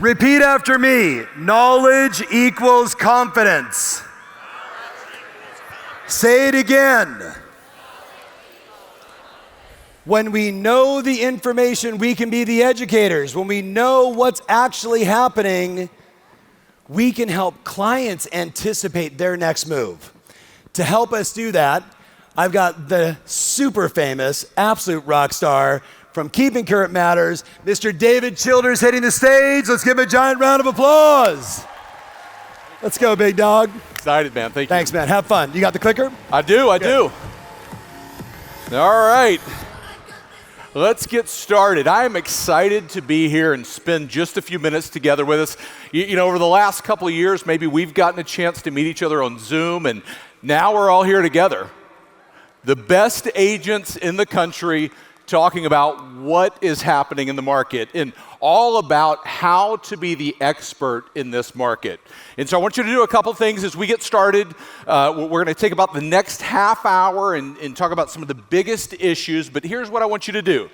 Repeat after me. Knowledge equals confidence. Say it again. When we know the information, we can be the educators. When we know what's actually happening, we can help clients anticipate their next move. To help us do that, I've got the super famous, absolute rock star from Keeping Current Matters, Mr. David Childers hitting the stage. Let's give him a giant round of applause. Let's go, big dog. Excited, man. Thank you. Thanks, man. Have fun. You got the clicker? I do. All right. Let's get started. I am excited to be here and spend just a few minutes together with us. You know, over the last couple of years, maybe we've gotten a chance to meet each other on Zoom, and now we're all here together. The best agents in the country talking about what is happening in the market and all about how to be the expert in this market. And so I want you to do a couple things as we get started. We're going to take about the next half hour and talk about some of the biggest issues, but here's what I want you to do.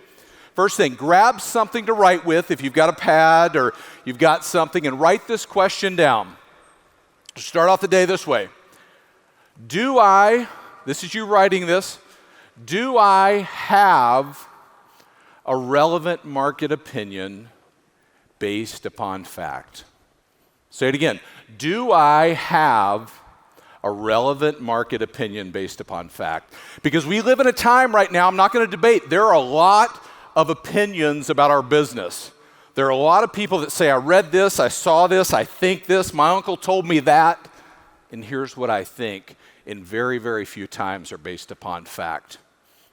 First thing, grab something to write with if you've got a pad or you've got something, and write this question down. Start off the day this way. This is you writing this, do I have a relevant market opinion based upon fact? Say it again. Do I have a relevant market opinion based upon fact? Because we live in a time right now, I'm not going to debate, there are a lot of opinions about our business. There are a lot of people that say, I read this, I saw this, I think this, my uncle told me that, and here's what I think. And very, very few times are based upon fact.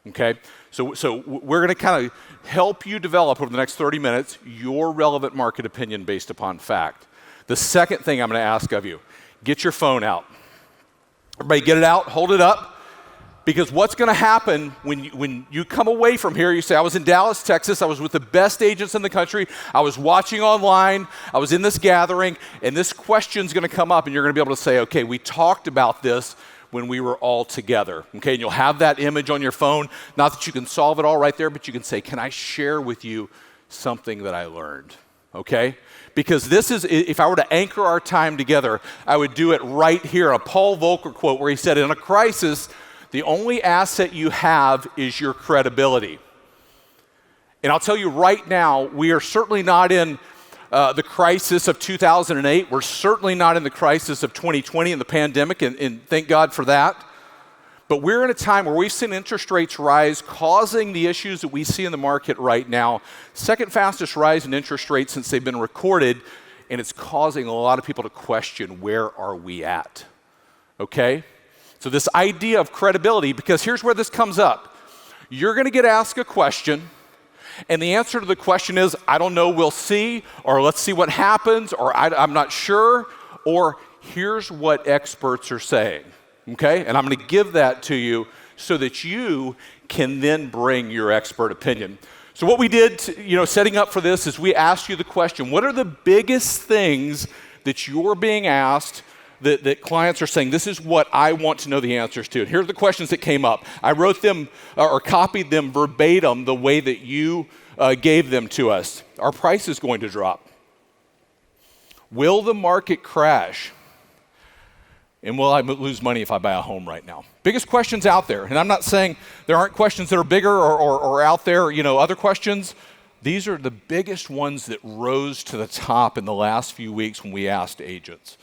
Okay? So we're going to kind of help you develop over the next 30 minutes your relevant market opinion based upon fact. The second thing I'm going to ask of you, get your phone out. Everybody get it out, hold it up. Because what's going to happen when you come away from here, you say, I was in Dallas, Texas, I was with the best agents in the country, I was watching online, I was in this gathering, and this question's going to come up, and you're going to be able to say, okay, we talked about this when we were all together, okay? And you'll have that image on your phone. Not that you can solve it all right there, but you can say, can I share with you something that I learned, okay? Because this is, if I were to anchor our time together, I would do it right here, a Paul Volcker quote where he said, in a crisis, the only asset you have is your credibility. And I'll tell you right now, we are certainly not in the crisis of 2008. We're certainly not in the crisis of 2020 and the pandemic, and thank God for that. But we're in a time where we've seen interest rates rise, causing the issues that we see in the market right now. Second fastest rise in interest rates since they've been recorded, and it's causing a lot of people to question, where are we at? Okay? So this idea of credibility, because here's where this comes up. You're going to get asked a question, and the answer to the question is, I don't know, we'll see, or let's see what happens, or I'm not sure, or here's what experts are saying, okay? And I'm going to give that to you so that you can then bring your expert opinion. So what we did, setting up for this is we asked you the question, what are the biggest things that you're being asked that clients are saying, this is what I want to know the answers to? And here are the questions that came up. I wrote them or copied them verbatim the way that you gave them to us. Our price is going to drop. Will the market crash? And will I lose money if I buy a home right now? Biggest questions out there. And I'm not saying there aren't questions that are bigger or out there, other questions. These are the biggest ones that rose to the top in the last few weeks when we asked agents.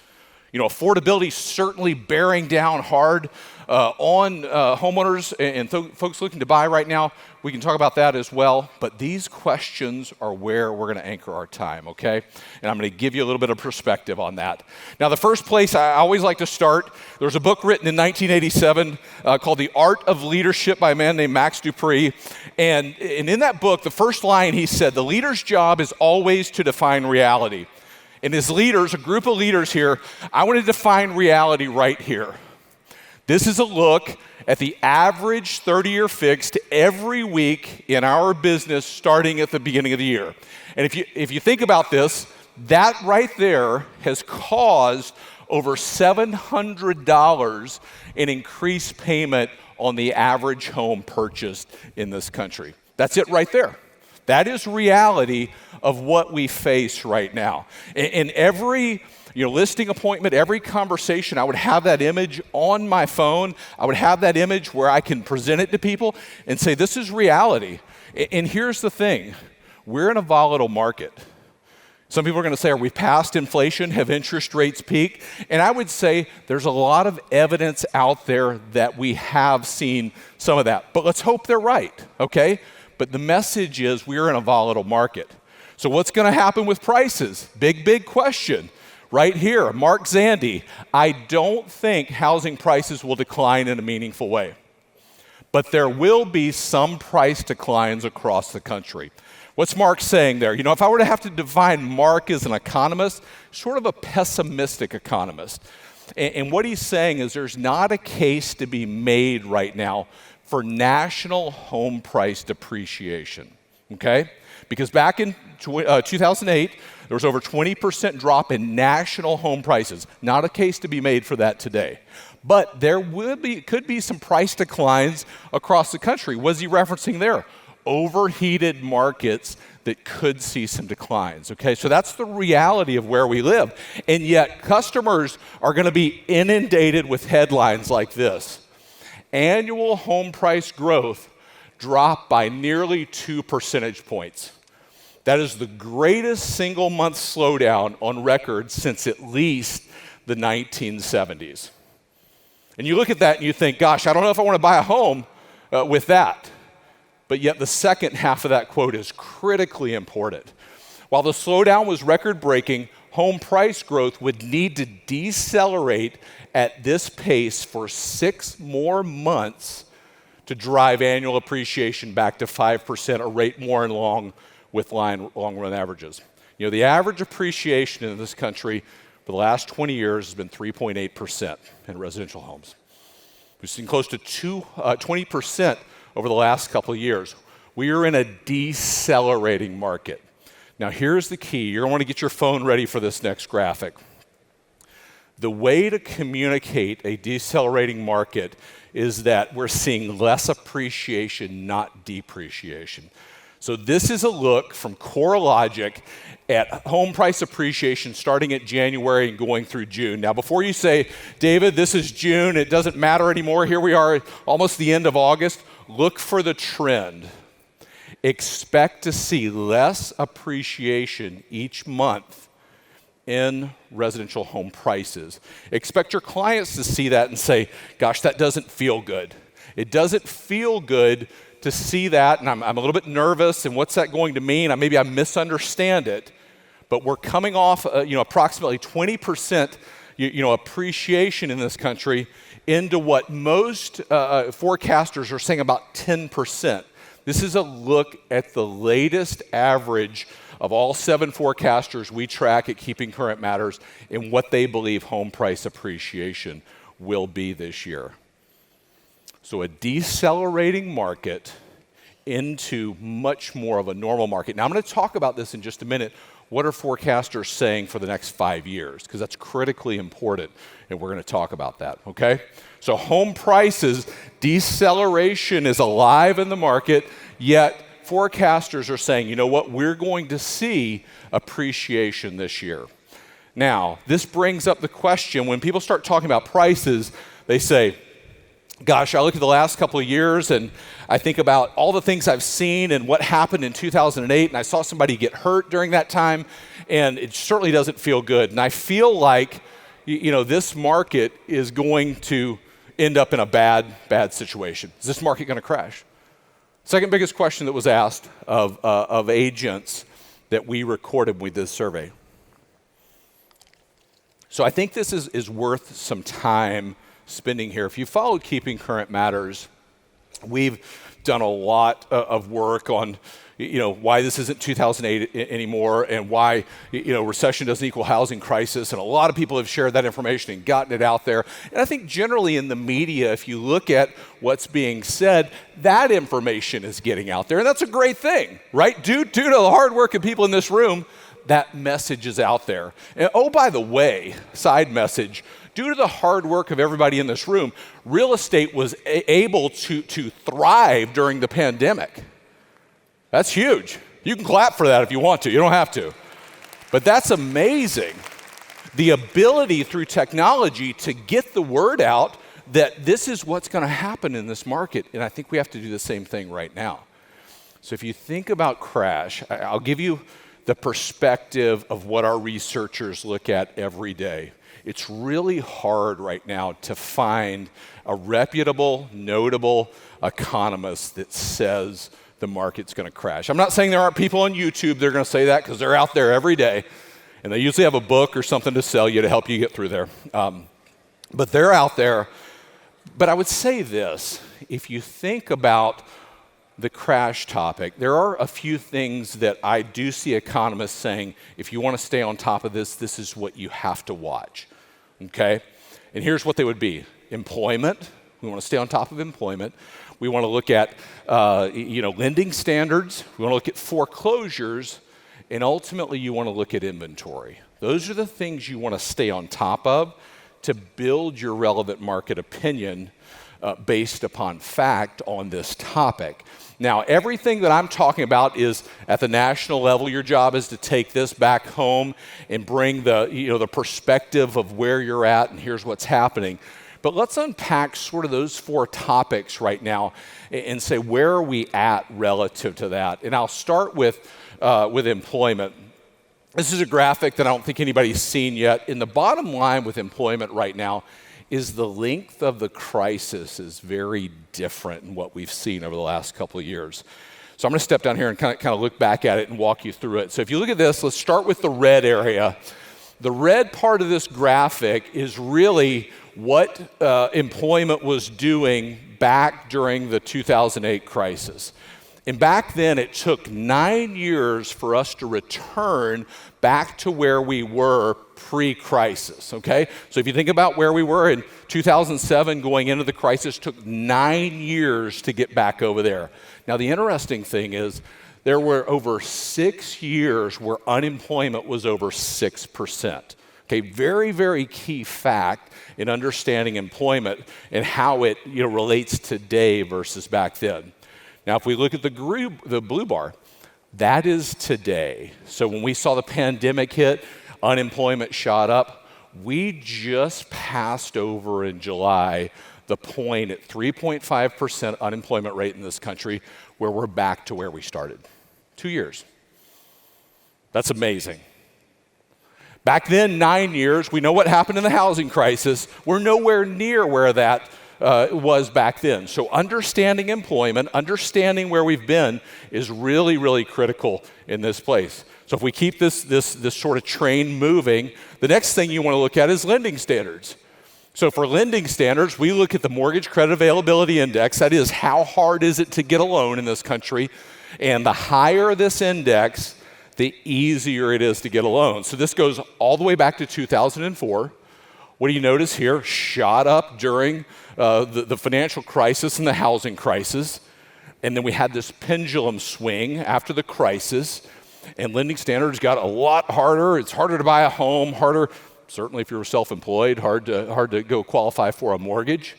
Affordability certainly bearing down hard on homeowners and folks looking to buy right now. We can talk about that as well. But these questions are where we're going to anchor our time, okay? And I'm going to give you a little bit of perspective on that. Now, the first place I always like to start, there's a book written in 1987 called The Art of Leadership by a man named Max Dupree. And in that book, the first line he said, the leader's job is always to define reality. And as leaders, a group of leaders here, I want to define reality right here. This is a look at the average 30-year fixed every week in our business starting at the beginning of the year. And if you think about this, that right there has caused over $700 in increased payment on the average home purchased in this country. That's it right there. That is reality of what we face right now. In every listing appointment, every conversation, I would have that image on my phone. I would have that image where I can present it to people and say, this is reality. And here's the thing. We're in a volatile market. Some people are going to say, are we past inflation? Have interest rates peaked? And I would say there's a lot of evidence out there that we have seen some of that. But let's hope they're right, okay? But the message is we're in a volatile market. So what's going to happen with prices? Big question. Right here, Mark Zandi, I don't think housing prices will decline in a meaningful way. But there will be some price declines across the country. What's Mark saying there? If I were to have to define Mark as an economist, sort of a pessimistic economist. And what he's saying is there's not a case to be made right now for national home price depreciation, okay? Because back in 2008, there was over 20% drop in national home prices. Not a case to be made for that today. But there could be some price declines across the country. What is he referencing there? Overheated markets that could see some declines, okay? So that's the reality of where we live. And yet customers are going to be inundated with headlines like this. Annual home price growth dropped by nearly 2 percentage points. That is the greatest single month slowdown on record since at least the 1970s. And you look at that and you think, gosh, I don't know if I want to buy a home with that. But yet the second half of that quote is critically important. While the slowdown was record-breaking, home price growth would need to decelerate at this pace for 6 more months to drive annual appreciation back to 5%, a rate more in line with long-run averages. The average appreciation in this country for the last 20 years has been 3.8% in residential homes. We've seen close to 20% over the last couple of years. We are in a decelerating market. Now here's the key. You're going to want to get your phone ready for this next graphic. The way to communicate a decelerating market is that we're seeing less appreciation, not depreciation. So this is a look from CoreLogic at home price appreciation starting at January and going through June. Now, before you say, David, this is June, it doesn't matter anymore, here we are almost the end of August, look for the trend. Expect to see less appreciation each month in residential home prices. Expect your clients to see that and say, gosh, that doesn't feel good. It doesn't feel good to see that, and I'm a little bit nervous, and what's that going to mean? Maybe I misunderstand it, but we're coming off approximately 20% appreciation in this country into what most forecasters are saying about 10%. This is a look at the latest average of all 7 forecasters we track at Keeping Current Matters and what they believe home price appreciation will be this year. So a decelerating market into much more of a normal market. Now I'm going to talk about this in just a minute. What are forecasters saying for the next 5 years? Because that's critically important, and we're going to talk about that, okay? So home prices, deceleration is alive in the market, yet forecasters are saying, you know what, we're going to see appreciation this year. Now, this brings up the question, when people start talking about prices, they say, gosh, I look at the last couple of years and I think about all the things I've seen and what happened in 2008, and I saw somebody get hurt during that time, and it certainly doesn't feel good. And I feel like, this market is going to end up in a bad situation. Is this market going to crash? Second biggest question that was asked of agents that we recorded with this survey. So I think this is worth some time spending here. If you followed Keeping Current Matters, we've done a lot of work on why this isn't 2008 anymore, and why recession doesn't equal housing crisis, and a lot of people have shared that information and gotten it out there. And I think generally in the media, if you look at what's being said, that information is getting out there, and that's a great thing, right? Due to the hard work of people in this room, that message is out there. And oh, by the way, side message, due to the hard work of everybody in this room, real estate was able to thrive during the pandemic. That's huge. You can clap for that if you want to. You don't have to. But that's amazing. The ability through technology to get the word out that this is what's going to happen in this market. And I think we have to do the same thing right now. So if you think about crash, I'll give you the perspective of what our researchers look at every day. It's really hard right now to find a reputable, notable economist that says the market's going to crash. I'm not saying there aren't people on YouTube that are going to say that, because they're out there every day, and they usually have a book or something to sell you to help you get through there. But they're out there. But I would say this, if you think about the crash topic, there are a few things that I do see economists saying, if you want to stay on top of this, this is what you have to watch, okay? And here's what they would be. Employment. We want to stay on top of employment. We want to look at lending standards. We want to look at foreclosures. And ultimately, you want to look at inventory. Those are the things you want to stay on top of to build your relevant market opinion based upon fact on this topic. Now, everything that I'm talking about is at the national level. Your job is to take this back home and bring the perspective of where you're at and here's what's happening. But let's unpack sort of those four topics right now and say, where are we at relative to that? And I'll start with employment. This is a graphic that I don't think anybody's seen yet. And the bottom line with employment right now is the length of the crisis is very different in what we've seen over the last couple of years. So I'm going to step down here and kind of look back at it and walk you through it. So if you look at this, let's start with the red area. The red part of this graphic is really what employment was doing back during the 2008 crisis. And back then, it took 9 years for us to return back to where we were pre-crisis, okay? So if you think about where we were in 2007 going into the crisis, it took 9 years to get back over there. Now, the interesting thing is there were over 6 years where unemployment was over 6%. Okay, very, very key fact in understanding employment and how it relates today versus back then. Now, if we look at the blue bar, that is today. So when we saw the pandemic hit, unemployment shot up. We just passed over in July the point at 3.5% unemployment rate in this country, where we're back to where we started. 2 years. That's amazing. Back then, 9 years, we know what happened in the housing crisis. We're nowhere near where that was back then. So understanding employment, understanding where we've been is really, really critical in this place. So if we keep this sort of train moving, the next thing you want to look at is lending standards. So for lending standards, we look at the Mortgage Credit Availability Index. That is, how hard is it to get a loan in this country? And the higher this index, the easier it is to get a loan. So this goes all the way back to 2004. What do you notice here? Shot up during the financial crisis and the housing crisis. And then we had this pendulum swing after the crisis. And lending standards got a lot harder. It's harder to buy a home, harder, certainly if you're self-employed, hard to go qualify for a mortgage.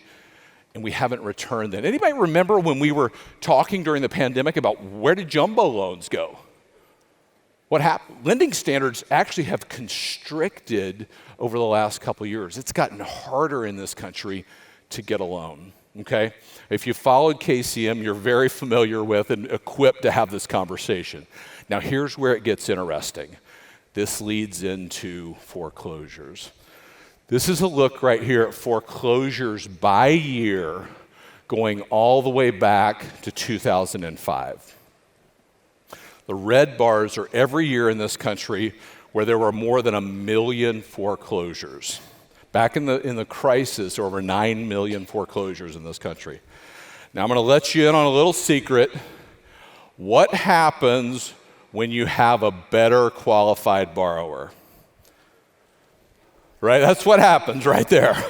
And we haven't returned then. Anybody remember when we were talking during the pandemic about where did jumbo loans go? What happened? Lending standards actually have constricted over the last couple of years. It's gotten harder in this country to get a loan, okay? If you followed KCM, you're very familiar with and equipped to have this conversation. Now, here's where it gets interesting. This leads into foreclosures. This is a look right here at foreclosures by year going all the way back to 2005. The red bars are every year in this country where there were more than 1 million foreclosures. Back in the crisis, there were over 9 million foreclosures in this country. Now, I'm going to let you in on a little secret. What happens when you have a better qualified borrower? Right? That's what happens right there.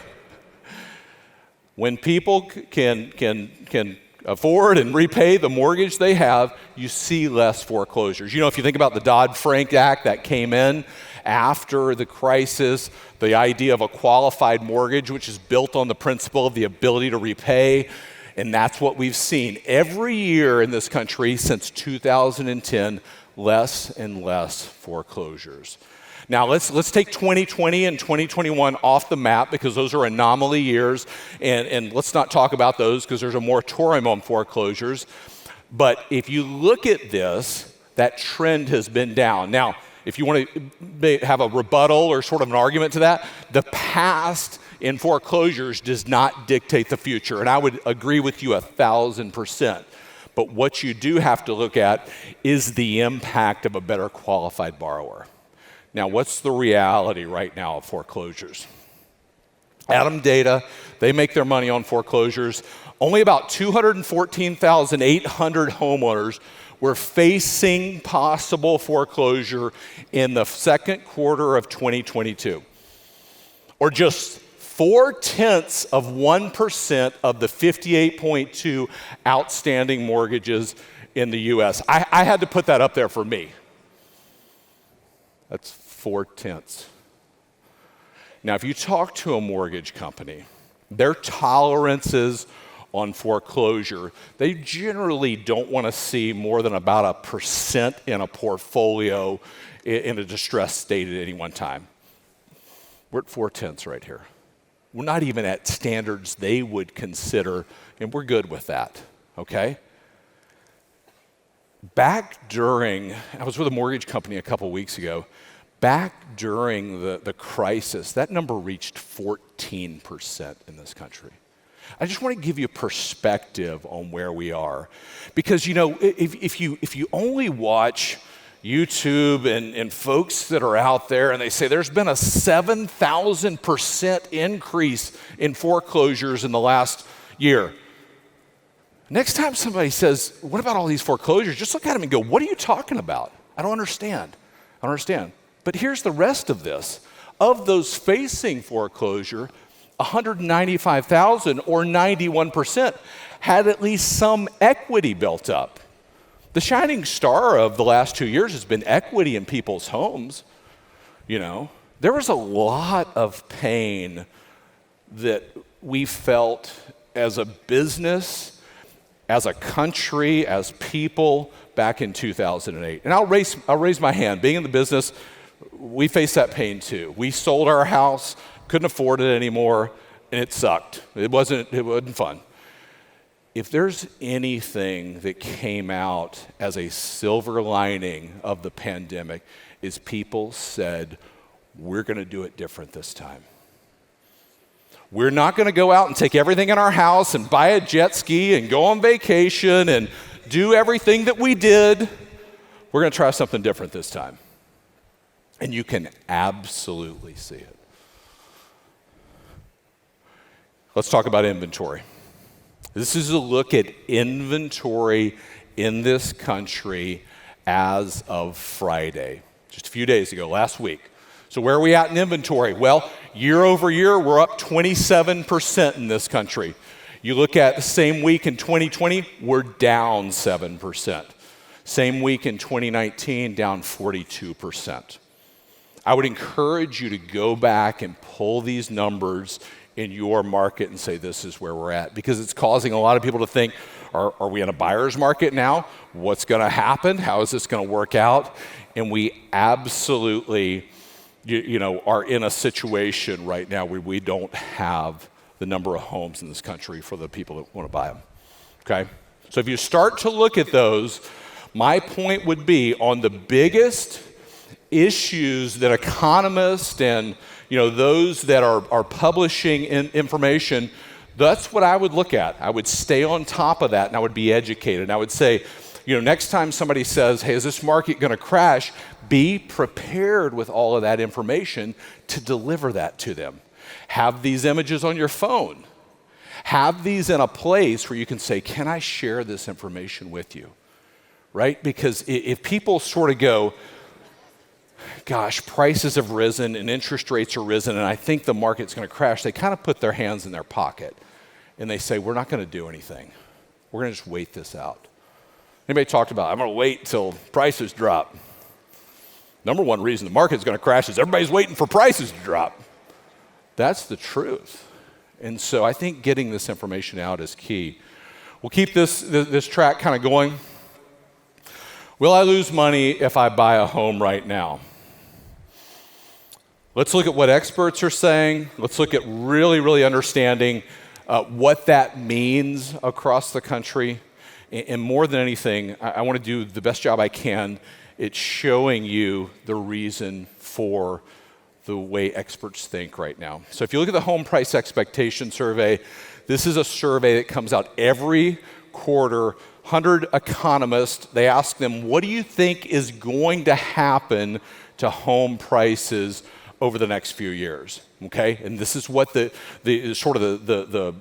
When people can afford and repay the mortgage they have, you see less foreclosures. If you think about the Dodd-Frank Act that came in after the crisis, the idea of a qualified mortgage, which is built on the principle of the ability to repay, and that's what we've seen. Every year in this country since 2010, less and less foreclosures. Now, let's take 2020 and 2021 off the map because those are anomaly years, and let's not talk about those because there's a moratorium on foreclosures. But if you look at this, that trend has been down. Now, if you want to have a rebuttal or sort of an argument to that, the past in foreclosures does not dictate the future, and I would agree with you 1,000%. But what you do have to look at is the impact of a better qualified borrower. Now, what's the reality right now of foreclosures? Adam Data, they make their money on foreclosures. Only about 214,800 homeowners were facing possible foreclosure in the second quarter of 2022, or just 0.4% of the 58.2 outstanding mortgages in the U.S. I had to put that up there for me. That's 0.4. Now, if you talk to a mortgage company, their tolerances on foreclosure, they generally don't want to see more than about 1% in a portfolio in a distressed state at any one time. We're at 0.4 right here. We're not even at standards they would consider, and we're good with that, okay? I was with a mortgage company a couple weeks ago. Back during the crisis, that number reached 14% in this country. I just want to give you perspective on where we are. Because, if you only watch YouTube and folks that are out there and they say there's been a 7,000% increase in foreclosures in the last year. Next time somebody says, what about all these foreclosures? Just look at them and go, what are you talking about? I don't understand. But here's the rest of this. Of those facing foreclosure, 195,000 or 91% had at least some equity built up. The shining star of the last 2 years has been equity in people's homes. There was a lot of pain that we felt as a business, as a country, as people back in 2008. And I'll raise my hand. Being in the business, we faced that pain too. We sold our house, couldn't afford it anymore, and it sucked. It wasn't fun. If there's anything that came out as a silver lining of the pandemic, is people said, we're going to do it different this time. We're not going to go out and take everything in our house and buy a jet ski and go on vacation and do everything that we did. We're going to try something different this time. And you can absolutely see it. Let's talk about inventory. This is a look at inventory in this country as of Friday, just a few days ago, last week. So where are we at in inventory? Well, year over year, we're up 27% in this country. You look at the same week in 2020, we're down 7%. Same week in 2019, down 42%. I would encourage you to go back and pull these numbers in your market and say, this is where we're at. Because it's causing a lot of people to think, are we in a buyer's market now? What's going to happen? How is this going to work out? And we absolutely, are in a situation right now where we don't have the number of homes in this country for the people that want to buy them. Okay? So if you start to look at those, my point would be on the biggest issues that economists and those that are publishing information, that's what I would look at. I would stay on top of that and I would be educated. And I would say, next time somebody says, hey, is this market going to crash? Be prepared with all of that information to deliver that to them. Have these images on your phone. Have these in a place where you can say, can I share this information with you? Right? Because if people sort of go, gosh, prices have risen and interest rates are risen and I think the market's going to crash, they kind of put their hands in their pocket and they say, we're not going to do anything. We're going to just wait this out. Anybody talked about, I'm going to wait till prices drop. Number one reason the market's going to crash is everybody's waiting for prices to drop. That's the truth. And so I think getting this information out is key. We'll keep this track kind of going. Will I lose money if I buy a home right now? Let's look at what experts are saying. Let's look at really understanding what that means across the country. And more than anything, I want to do the best job I can at showing you the reason for the way experts think right now. So if you look at the home price expectation survey, this is a survey that comes out every quarter. 100 economists, they ask them, what do you think is going to happen to home prices over the next few years? Okay, and this is what the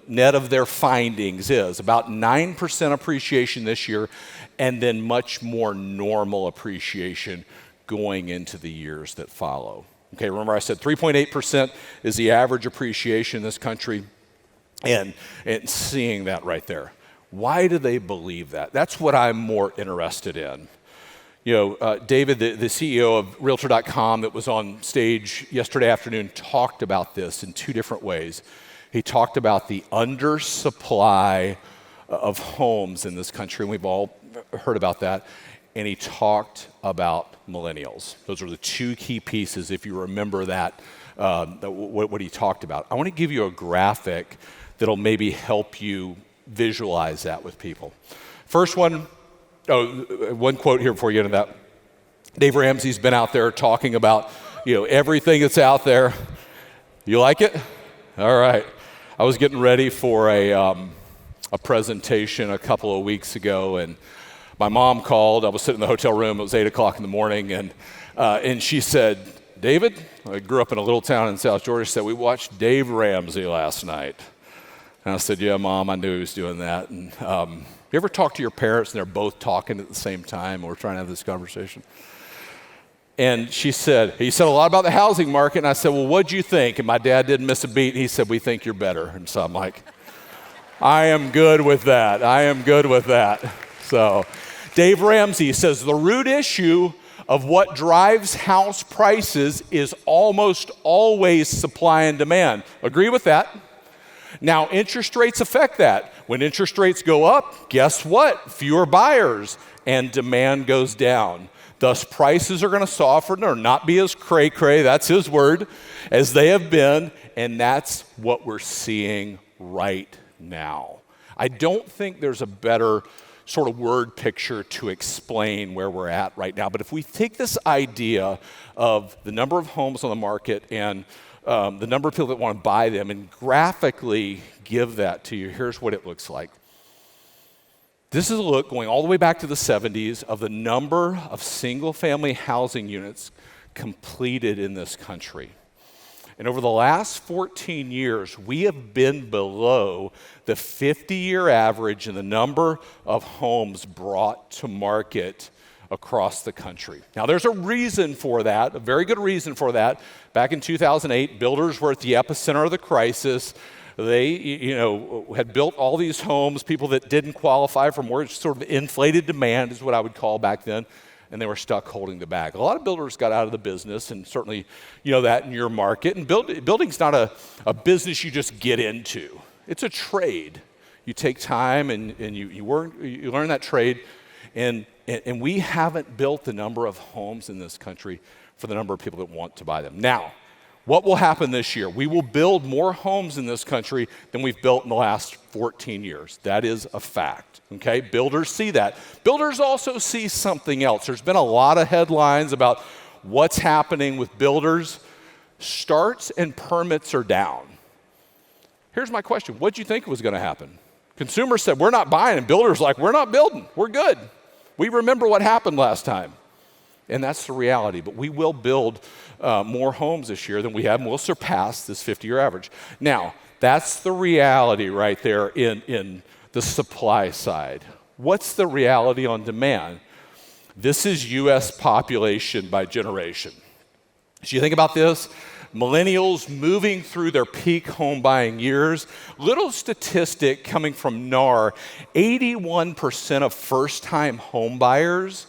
net of their findings is. About 9% appreciation this year, and then much more normal appreciation going into the years that follow. Okay, remember I said 3.8% is the average appreciation in this country, and seeing that right there. Why do they believe that? That's what I'm more interested in. You know, David, the CEO of Realtor.com that was on stage yesterday afternoon, talked about this in two different ways. He talked about the undersupply of homes in this country, and we've all heard about that. And he talked about millennials. Those are the two key pieces, if you remember that, what he talked about. I want to give you a graphic that'll maybe help you visualize that with people. First one, one quote here before you get into that. Dave Ramsey's been out there talking about, everything that's out there. You like it? All right. I was getting ready for a presentation a couple of weeks ago, and my mom called. I was sitting in the hotel room. It was 8 o'clock in the morning, and she said, David, I grew up in a little town in South Georgia, said, we watched Dave Ramsey last night. And I said, yeah, Mom, I knew he was doing that. And you ever talk to your parents and they're both talking at the same time and we're trying to have this conversation? And she said, he said a lot about the housing market. And I said, well, what'd you think? And my dad didn't miss a beat. He said, we think you're better. And so I'm like, I am good with that. I am good with that. So Dave Ramsey says the root issue of what drives house prices is almost always supply and demand. Agree with that? Now, interest rates affect that. When interest rates go up, guess what? Fewer buyers, and demand goes down. Thus, prices are going to soften or not be as cray-cray, that's his word, as they have been, and that's what we're seeing right now. I don't think there's a better sort of word picture to explain where we're at right now, but if we take this idea of the number of homes on the market and the number of people that want to buy them and graphically give that to you, here's what it looks like. This is a look going all the way back to the 70s of the number of single-family housing units completed in this country. And over the last 14 years, we have been below the 50-year average in the number of homes brought to market across the country. Now, there's a reason for that, a very good reason for that. Back in 2008, builders were at the epicenter of the crisis. They, had built all these homes, people that didn't qualify for more sort of inflated demand is what I would call back then, and they were stuck holding the bag. A lot of builders got out of the business, and certainly you know that in your market. And building's not a business you just get into. It's a trade. You take time and you learn that trade, and we haven't built the number of homes in this country for the number of people that want to buy them. Now, what will happen this year? We will build more homes in this country than we've built in the last 14 years. That is a fact, okay? Builders see that. Builders also see something else. There's been a lot of headlines about what's happening with builders. Starts and permits are down. Here's my question. What did you think was going to happen? Consumers said, we're not buying, and builders like, we're not building. We're good. We remember what happened last time. And that's the reality. But we will build more homes this year than we have, and we'll surpass this 50-year average. Now, that's the reality right there in the supply side. What's the reality on demand? This is U.S. population by generation. So you think about this, millennials moving through their peak home buying years. Little statistic coming from NAR, 81% of first-time home buyers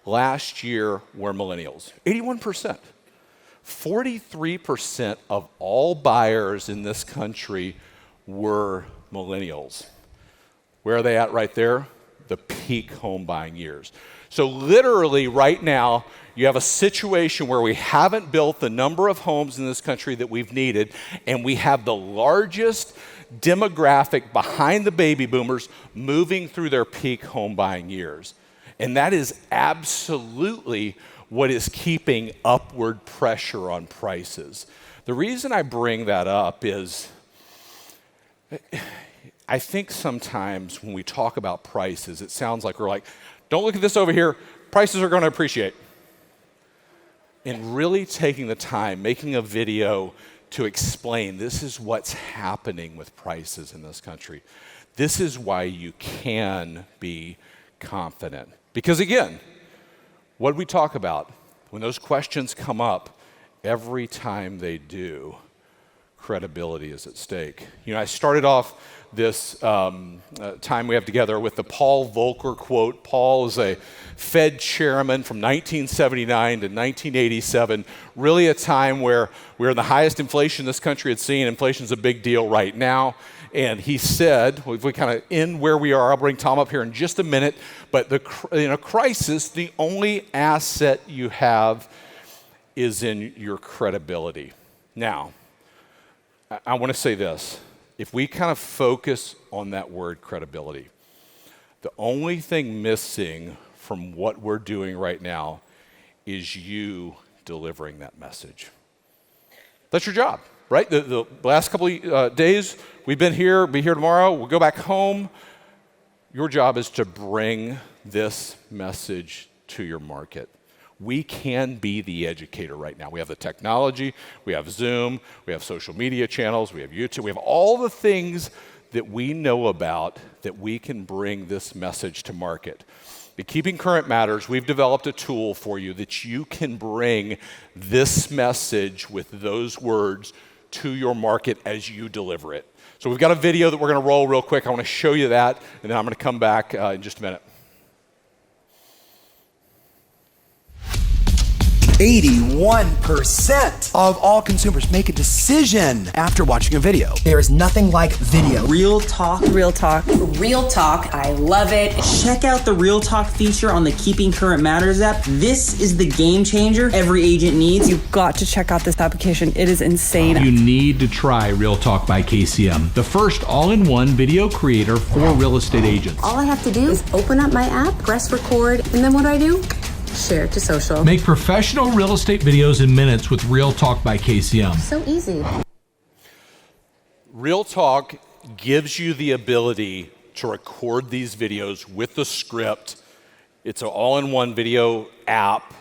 last year were millennials. 81%. 43% of all buyers in this country were millennials. Where are they at right there? The peak home buying years. So literally right now, you have a situation where we haven't built the number of homes in this country that we've needed, and we have the largest demographic behind the baby boomers moving through their peak home buying years. And that is absolutely what is keeping upward pressure on prices. The reason I bring that up is I think sometimes when we talk about prices, it sounds like we're like, don't look at this over here, prices are going to appreciate. And really taking the time, making a video to explain this is what's happening with prices in this country. This is why you can be confident. Because again, what did we talk about? When those questions come up, every time they do, credibility is at stake. You know, I started off this time we have together with the Paul Volcker quote. Paul is a Fed chairman from 1979 to 1987, really a time where we're in the highest inflation this country had seen. Inflation's a big deal right now. And he said, if we kind of end where we are, I'll bring Tom up here in just a minute, but in a crisis, the only asset you have is in your credibility. Now, I want to say this. If we kind of focus on that word credibility, the only thing missing from what we're doing right now is you delivering that message. That's your job, right? The last couple of days, we've been here, be here tomorrow, we'll go back home. Your job is to bring this message to your market. We can be the educator right now. We have the technology, we have Zoom, we have social media channels, we have YouTube, we have all the things that we know about that we can bring this message to market. At Keeping Current Matters, we've developed a tool for you that you can bring this message with those words to your market as you deliver it. So we've got a video that we're going to roll real quick. I want to show you that, and then I'm going to come back in just a minute. 81% of all consumers make a decision after watching a video. There is nothing like video. Real talk. Real talk. Real talk. I love it. Check out the Real Talk feature on the Keeping Current Matters app. This is the game changer every agent needs. You've got to check out this application. It is insane. You need to try Real Talk by KCM, the first all-in-one video creator for real estate agents. All I have to do is open up my app, press record, and then what do? Share it to social. Make professional real estate videos in minutes with Real Talk by KCM. So easy. Real Talk gives you the ability to record these videos with the script. It's an all-in-one video app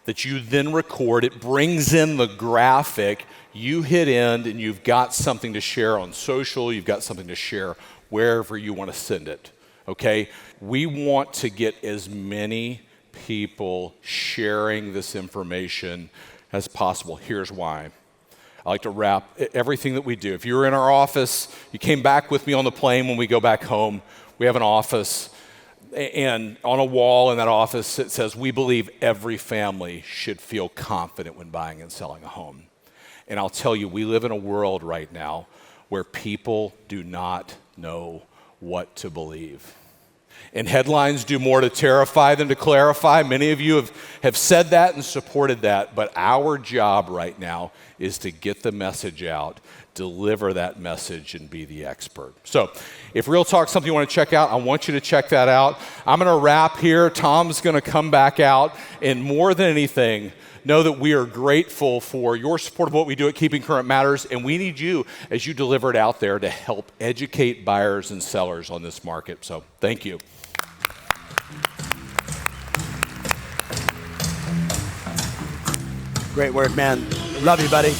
that you then record. It brings in the graphic. You hit end, and you've got something to share on social. You've got something to share wherever you want to send it, okay? We want to get as many people sharing this information as possible. Here's why. I like to wrap everything that we do. If you were in our office, you came back with me on the plane when we go back home, we have an office, and on a wall in that office it says, we believe every family should feel confident when buying and selling a home. And I'll tell you, we live in a world right now where people do not know what to believe. And headlines do more to terrify than to clarify. Many of you have said that and supported that, but our job right now is to get the message out, deliver that message, and be the expert. So if Real Talk's something you want to check out, I want you to check that out. I'm going to wrap here. Tom's going to come back out, and more than anything, know that we are grateful for your support of what we do at Keeping Current Matters, and we need you as you deliver it out there to help educate buyers and sellers on this market. So thank you. Great work, man. Love you, buddy.